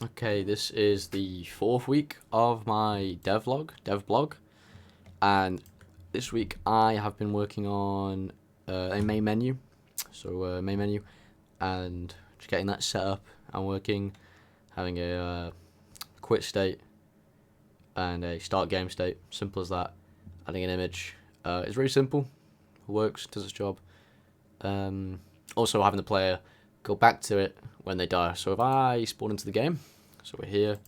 Okay, this is the 4th week of my devblog, and this week I have been working on a main menu, main menu, and just getting that set up and working, having a quit state and a start game state, simple as that, adding an image. It's very simple, works, does its job. Also having the player go back to it when they die. So if I spawn into the game, so we're here,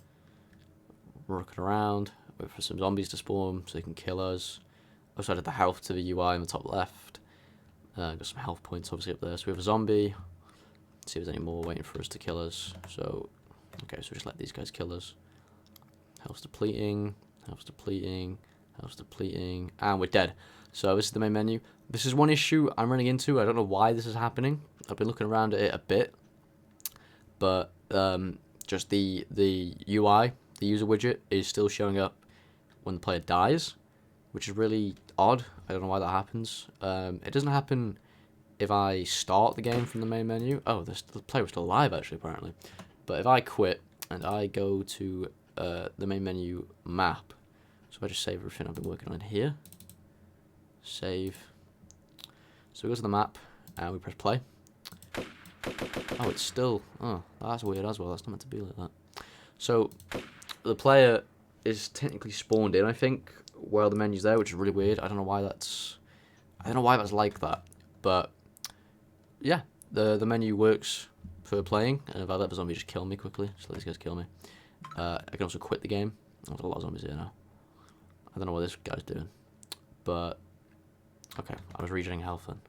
looking around, wait for some zombies to spawn so they can kill us. Also added the health to the UI in the top left. Got some health points obviously up there. So we have a zombie. See if there's any more waiting for us to kill us. So, okay, so just let these guys kill us. Health's depleting, health's depleting, health's depleting, and we're dead. So this is the main menu. This is one issue I'm running into. I don't know why this is happening. I've been looking around at it a bit, but just the UI, the user widget, is still showing up when the player dies, which is really odd. I don't know why that happens. It doesn't happen if I start the game from the main menu. Oh, the player was still alive actually, apparently. But if I quit and I go to the main menu map, so if I just save everything I've been working on here, save. So we go to the map and we press play. Oh, it's still... Oh, that's weird as well. That's not meant to be like that. So, the player is technically spawned in, I think, while the menu's there, which is really weird. I don't know why that's... I don't know why that's like that. But, yeah, the menu works for playing. And if I let the zombie just kill me quickly, just let these guys kill me. I can also quit the game. There's a lot of zombies here now. I don't know what this guy's doing. But, okay, I was regenerating health then.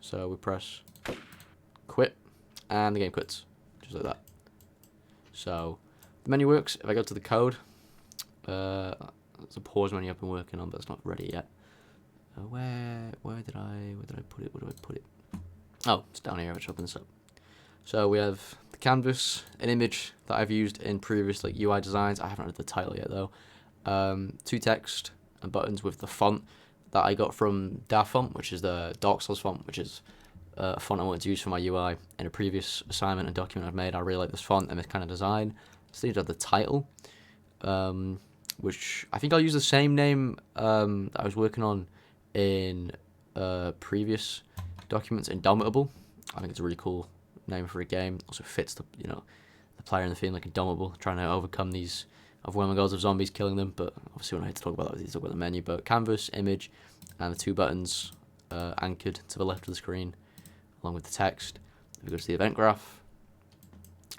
So we press quit, and the game quits, just like that. So the menu works. If I go to the code, there's a pause menu I've been working on, but it's not ready yet. Where did I put it? Where do I put it? Oh, it's down here. I'll open this up. So we have the canvas, an image that I've used in previous UI designs. I haven't read the title yet though. 2 text and buttons with the font that I got from DaFont, which is the Dark Souls font, which is a font I wanted to use for my UI in a previous assignment and document I've made. I really like this font and this kind of design. So these are the title, which I think I'll use the same name that I was working on in previous documents, Indomitable. I think it's a really cool name for a game. Also fits the the player in the theme, like Indomitable, trying to overcome these overwhelming goals of zombies killing them. But obviously when I had to talk about that, we need to talk about the menu. But canvas, image, and the 2 buttons anchored to the left of the screen along with the text. If we go to the event graph,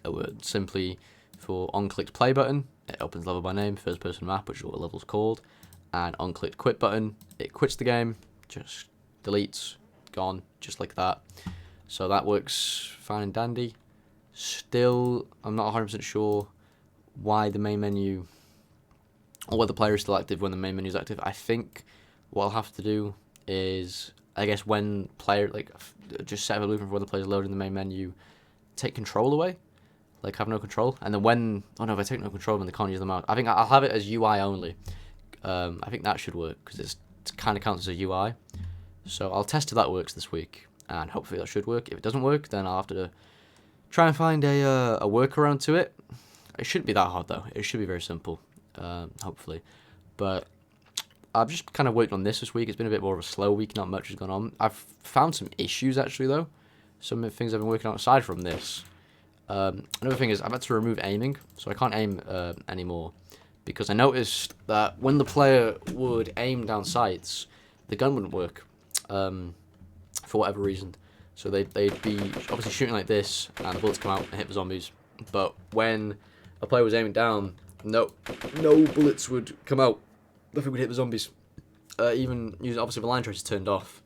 it would simply, for on-clicked play button, it opens level by name, first person map, which is what the level's called, and on-clicked quit button, it quits the game, just deletes, gone, just like that. So that works fine and dandy. Still, I'm not 100% sure why the main menu, or whether the player is still active when the main menu is active. I think what I'll have to do is, I guess when player, just set up a blueprint for when the player's loading the main menu, take control away, have no control, and then when, oh no, if I take no control then they can't use the mouse. I think I'll have it as UI only. I think that should work, because it kind of counts as a UI. So I'll test if that works this week, and hopefully that should work. If it doesn't work, then I'll have to try and find a workaround to it. It shouldn't be that hard though. It should be very simple, hopefully. But I've just kind of worked on this week. It's been a bit more of a slow week. Not much has gone on. I've found some issues actually though. Some of the things I've been working on aside from this. Another thing is I've had to remove aiming, so I can't aim anymore, because I noticed that when the player would aim down sights, the gun wouldn't work for whatever reason. So they'd be obviously shooting like this, and the bullets come out and hit the zombies. But when a player was aiming down, no bullets would come out. Nothing would hit the zombies. Even using, obviously the line tracer turned off.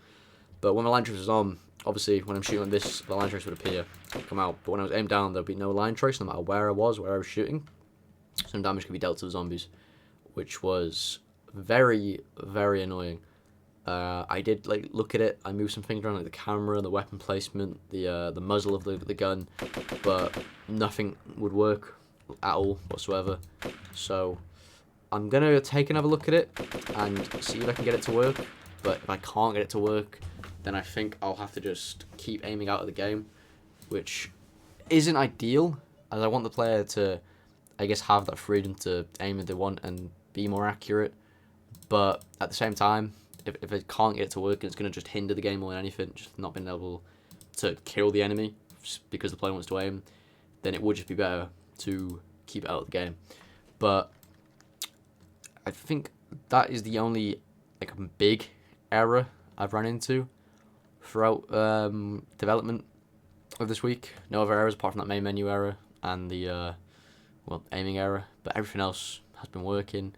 But when the line tracer was on, obviously when I'm shooting like this, the line tracer would appear, come out. But when I was aimed down, there'd be no line trace, no matter where I was shooting. Some damage could be dealt to the zombies, which was very, very annoying. I did look at it. I moved some things around, like the camera, the weapon placement, the muzzle of the gun, but nothing would work at all whatsoever. So I'm gonna take another look at it and see if I can get it to work. But if I can't get it to work, then I think I'll have to just keep aiming out of the game which isn't ideal, as I want the player to, I guess, have that freedom to aim if they want and be more accurate. But at the same time, if it can't get it to work, it's going to just hinder the game more than anything, just not being able to kill the enemy because the player wants to aim, then it would just be better to keep it out of the game. But I think that is the only like big error I've run into throughout development of this week. No other errors apart from that main menu error and the aiming error, but everything else has been working.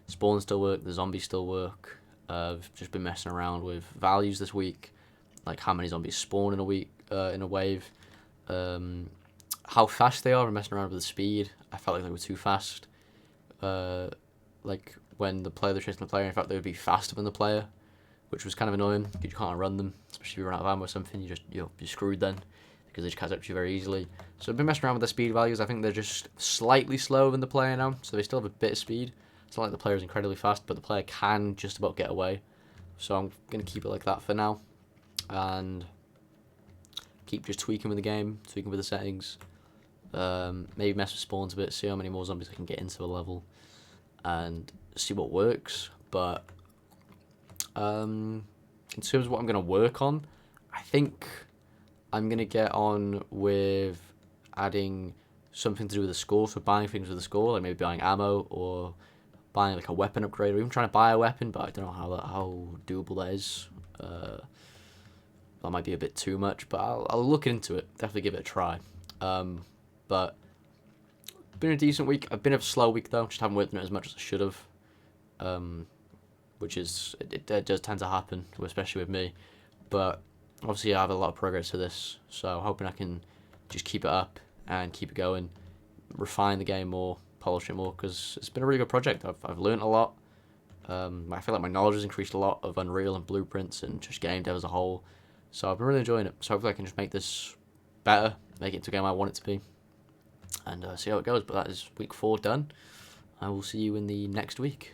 Spawns still work, the zombies still work. I've just been messing around with values this week, like how many zombies spawn in a week, in a wave, how fast they are. I'm messing around with the speed. I felt like they were too fast. Like when the player was chasing the player, in fact they would be faster than the player, which was kind of annoying because you can't run them, especially if you run out of ammo or something. You're screwed then because they just catch up to you very easily. So I've been messing around with the speed values. I think they're just slightly slower than the player now, so they still have a bit of speed. It's not like the player is incredibly fast, but the player can just about get away. So I'm going to keep it like that for now. And keep just tweaking with the game, tweaking with the settings. Maybe mess with spawns a bit, see how many more zombies I can get into a level. And see what works. But in terms of what I'm going to work on, I think I'm going to get on with adding something to do with the score. So buying things with the score, like maybe buying ammo or buying like a weapon upgrade, or even trying to buy a weapon, but I don't know how doable that is. That might be a bit too much, but I'll look into it. Definitely give it a try. But been a decent week. I've been a slow week though. Just haven't worked on it as much as I should have. Which is it does tend to happen, especially with me. But obviously I have a lot of progress to this, so I'm hoping I can just keep it up and keep it going, refine the game more, polish it more, because it's been a really good project. I've learned a lot. I feel like my knowledge has increased a lot of Unreal and blueprints and just game dev as a whole. So I've been really enjoying it. So hopefully I can just make this better, make it into a game I want it to be, and see how it goes. But that is week 4 done. I will see you in the next week.